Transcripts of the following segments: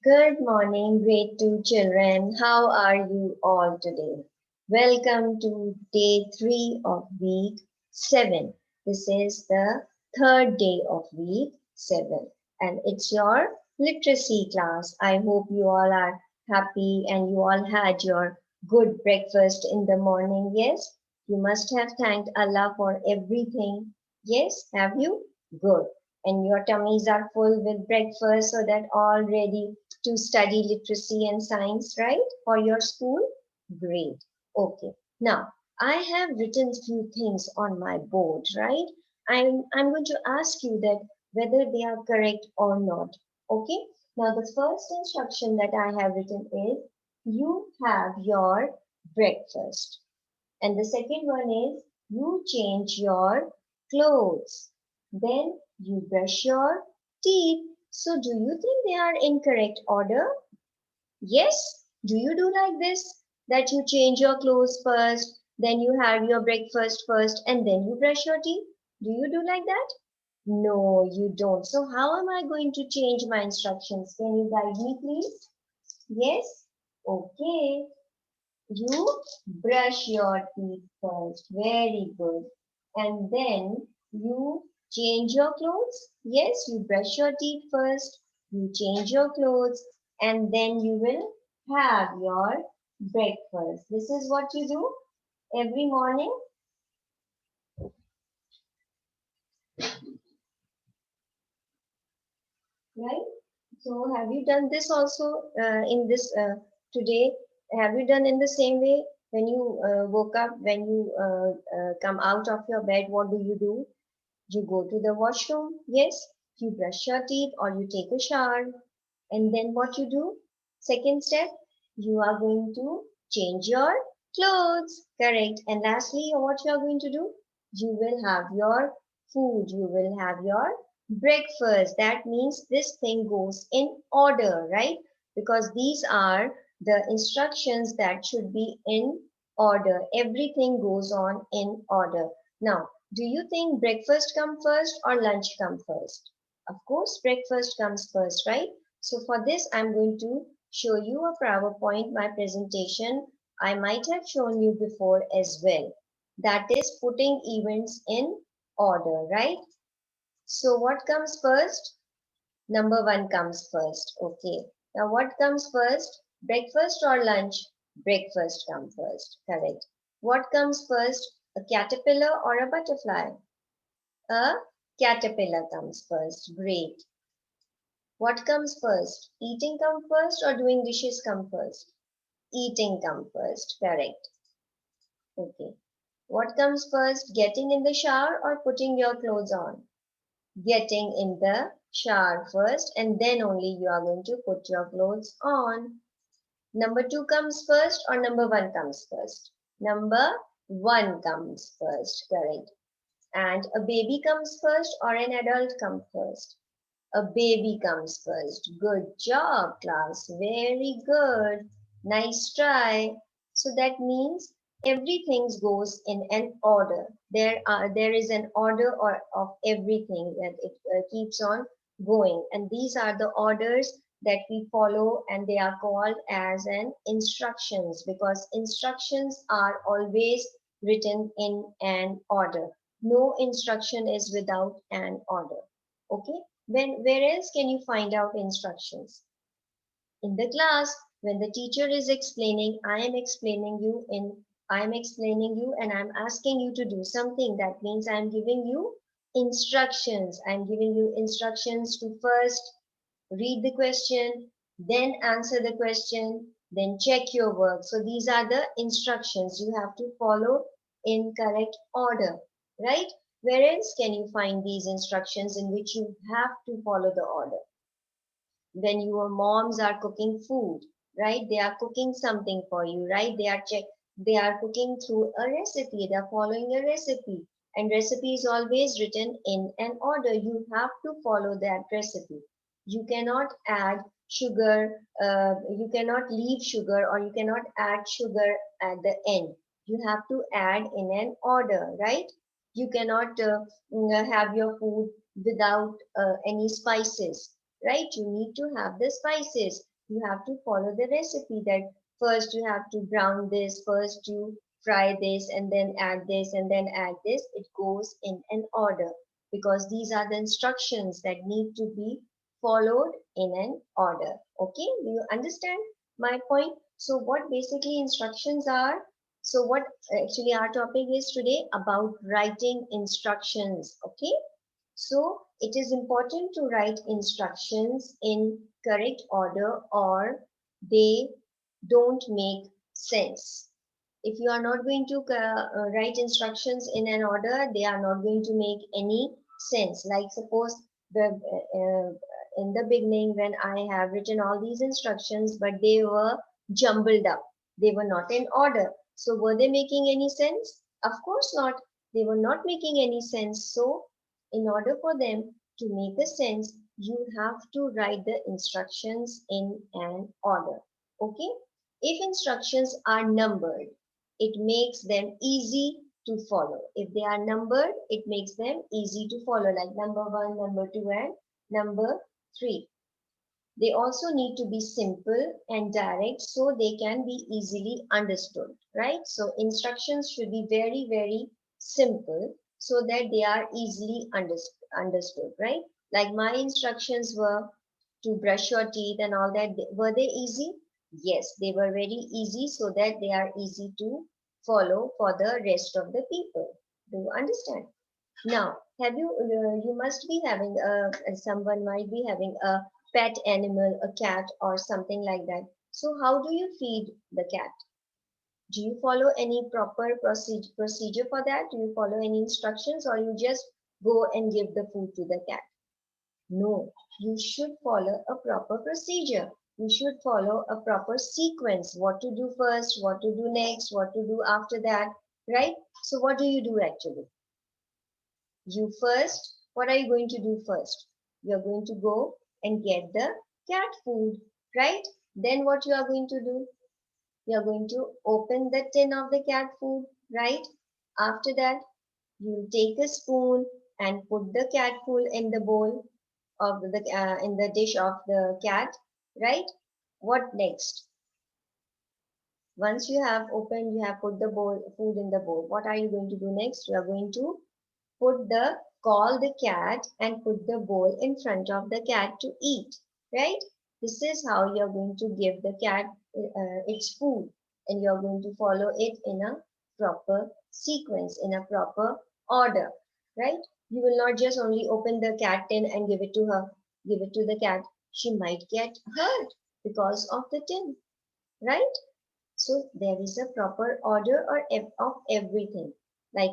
Good morning, grade 2 children. How are you all today? Welcome to day 3 of week 7. This is the third day of week 7 and it's your literacy class. I hope you all are happy and you all had your good breakfast in the morning. Yes, you must have thanked Allah for everything. Yes, have you? Good. And your tummies are full with breakfast so that all ready to study literacy and science, right? For your school? Great. Okay. Now, I have written few things on my board, right? I'm going to ask you that whether they are correct or not. Okay? Now, the first instruction that I have written is you have your breakfast. And the second one is you change your clothes. Then you brush your teeth. So do you think they are in correct order? Yes? Do you do like this? That you change your clothes first, then you have your breakfast first, and then you brush your teeth? Do you do like that? No, you don't. So how am I going to change my instructions? Can you guide me, please? Yes? Okay. You brush your teeth first. Very good. And then you change your clothes. Yes, you brush your teeth first. You change your clothes. And then you will have your breakfast. This is what you do every morning, right? So have you done this also in this today? Have you done in the same way when you woke up, when you come out of your bed, what do you do? You go to the washroom, yes, you brush your teeth or you take a shower, and then what you do? Second step, you are going to change your clothes, correct. And lastly, what you are going to do? You will have your food, you will have your breakfast. That means this thing goes in order, right? Because these are the instructions that should be in order. Everything goes on in order. Now, do you think breakfast come first or lunch come first? Of course, breakfast comes first, right? So for this, I'm going to show you a PowerPoint, my presentation. I might have shown you before as well. That is putting events in order, right? So what comes first? Number one comes first. Okay. Now what comes first? Breakfast or lunch? Breakfast comes first. Correct. What comes first? A caterpillar or a butterfly? A caterpillar comes first. Great. What comes first? Eating come first or doing dishes come first? Eating come first. Correct. Okay. What comes first? Getting in the shower or putting your clothes on? Getting in the shower first and then only you are going to put your clothes on. Number two comes first or number one comes first? Number one comes first. Correct. And a baby comes first or an adult comes first? A baby comes first. Good job, class. Very good. Nice try. So that means everything goes in an order. There is an order of everything that it keeps on going. And these are the orders that we follow and they are called as an instructions because instructions are always written in an order. No instruction is without an order. Okay, where else can you find out instructions? In the class, when the teacher is explaining, I am explaining you and I'm asking you to do something. That means I'm giving you instructions. I'm giving you instructions to first read the question, then answer the question, then check your work. So these are the instructions you have to follow in correct order, right? Where else can you find these instructions in which you have to follow the order? When your moms are cooking food, right? They are cooking something for you, right? They are cooking through a recipe, they are following a recipe. And recipe is always written in an order. You have to follow that recipe. You cannot add sugar, you cannot leave sugar or you cannot add sugar at the end. You have to add in an order, right? You cannot have your food without any spices. right? You need to have the spices. You have to follow the recipe that first you have to brown this, first you fry this, and then add this, and then add this. It goes in an order because these are the instructions that need to be followed in an order. Okay, do you understand my point? So what basically instructions are? So what actually our topic is today about writing instructions. Okay, so it is important to write instructions in correct order or they don't make sense. If you are not going to write instructions in an order, they are not going to make any sense. Like suppose in the beginning when I have written all these instructions, but they were jumbled up. They were not in order. So were they making any sense? Of course not. They were not making any sense. So in order for them to make a sense, you have to write the instructions in an order. Okay? If instructions are numbered, it makes them easy to follow. If they are numbered, it makes them easy to follow, like number 1, number 2, and number 3. They also need to be simple and direct so they can be easily understood, right? So instructions should be very, very simple so that they are easily understood, right? Like my instructions were to brush your teeth and all that. Were they easy? Yes, they were very easy so that they are easy to follow for the rest of the people. Do you understand? Now, you must be having someone might be having a pet animal, a cat or something like that. So how do you feed the cat? Do you follow any proper procedure for that? Do you follow any instructions or you just go and give the food to the cat? No, you should follow a proper procedure. You should follow a proper sequence. What to do first, what to do next, what to do after that, right? So what do you do actually? You first, what are you going to do first? You're going to go and get the cat food, right? Then what you are going to do? You're going to open the tin of the cat food, right? After that, you'll take a spoon and put the cat food in the bowl of the in the dish of the cat, right? What next? Once you have opened, you have put the bowl food in the bowl. What are you going to do next? You are going to call the cat and put the bowl in front of the cat to eat, right? This is how you're going to give the cat its food, and you're going to follow it in a proper sequence, in a proper order, right? You will not just only open the cat tin and give it to her, give it to the cat. She might get hurt because of the tin, right? So there is a proper order of everything. Like,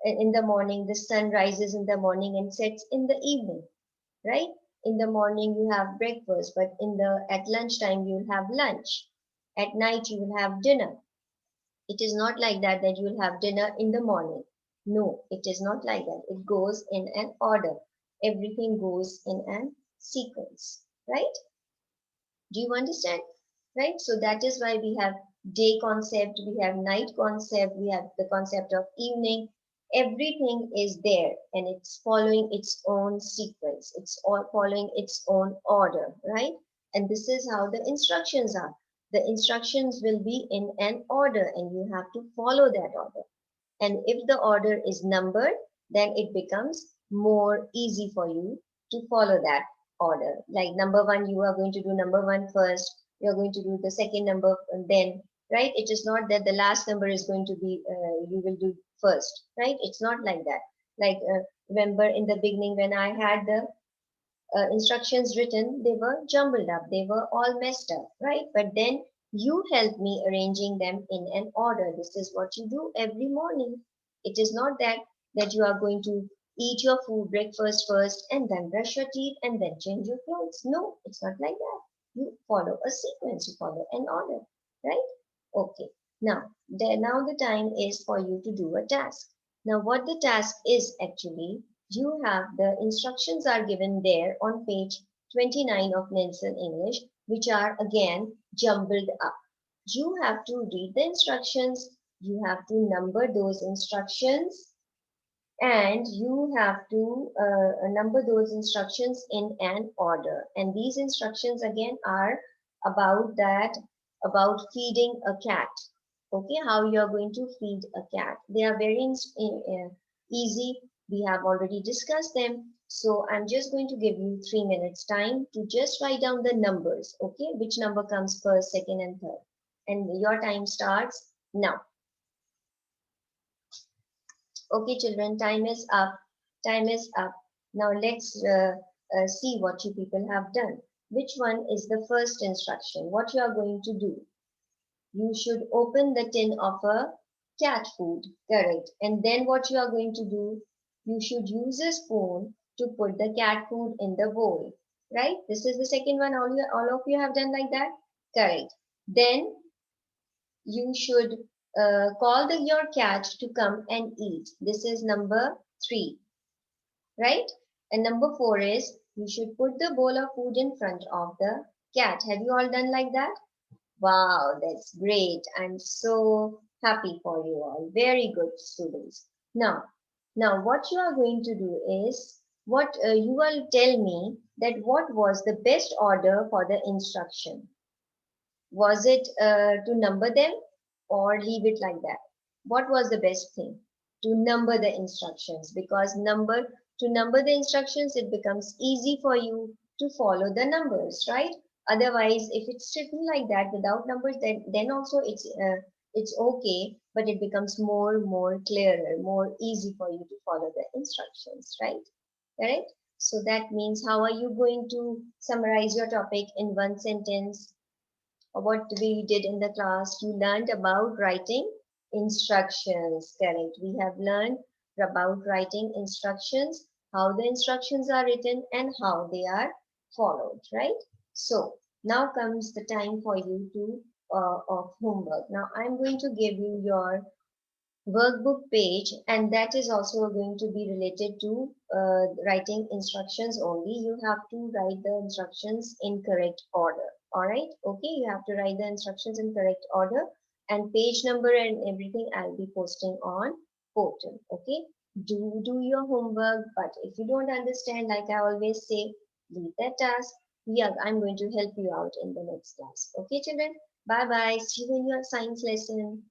in the morning, the sun rises in the morning and sets in the evening, right? In the morning you have breakfast, but at lunchtime you will have lunch. At night you will have dinner. It is not like that you will have dinner in the morning. No, it is not like that. It goes in an order. Everything goes in an sequence, right? Do you understand? Right? So that is why we have day concept, we have night concept, we have the concept of evening. Everything is there and it's following its own sequence. It's all following its own order, right? And this is how the instructions are. The instructions will be in an order and you have to follow that order. And if the order is numbered, then it becomes more easy for you to follow that order. Like number 1, you are going to do number 1 first, you're going to do the second number and then, right? It is not that the last number is going to be, you will do first, right? It's not like that. Like, remember in the beginning when I had the instructions written, they were jumbled up, they were all messed up, right? But then you helped me arranging them in an order. This is what you do every morning. It is not that you are going to eat your food breakfast first and then brush your teeth and then change your clothes. No, it's not like that. You follow a sequence, you follow an order, right? Okay. Now the time is for you to do a task. Now what the task is actually, you have the instructions are given there on page 29 of Nelson English, which are again jumbled up. You have to read the instructions, you have to number those instructions, and you have to number those instructions in an order. And these instructions again are about that, about feeding a cat. Okay, how you are going to feed a cat. They are very easy. We have already discussed them. So I'm just going to give you 3 minutes time to just write down the numbers. Okay, which number comes first, second, and third. And your time starts now. Okay, children, time is up. Time is up. Now let's see what you people have done. Which one is the first instruction? What you are going to do? You should open the tin of a cat food. Correct. And then what you are going to do? You should use a spoon to put the cat food in the bowl. Right? This is the second one. All of you have done like that? Correct. Then you should call your cat to come and eat. This is number 3, right? And number 4 is you should put the bowl of food in front of the cat. Have you all done like that? Wow, that's great. I'm so happy for you all. Very good students. Now what you are going to do is what you will tell me that what was the best order for the instruction. Was it to number them or leave it like that? What was the best thing? To number the instructions, because to number the instructions, it becomes easy for you to follow the numbers, right? Otherwise, if it's written like that without numbers, then also it's okay, but it becomes more clearer, more easy for you to follow the instructions, right? Correct? So that means how are you going to summarize your topic in one sentence? What we did in the class, you learned about writing instructions. Correct. We have learned about writing instructions, how the instructions are written and how they are followed, right? So now comes the time for you to of homework. Now I'm going to give you your workbook page, and that is also going to be related to writing instructions only. You have to write the instructions in correct order. All right, okay, you have to write the instructions in correct order, and page number and everything I'll be posting on portal. Okay, do your homework, but if you don't understand, like I always say, leave that task. Yeah, I'm going to help you out in the next class. Okay, children, bye bye, see you in your science lesson.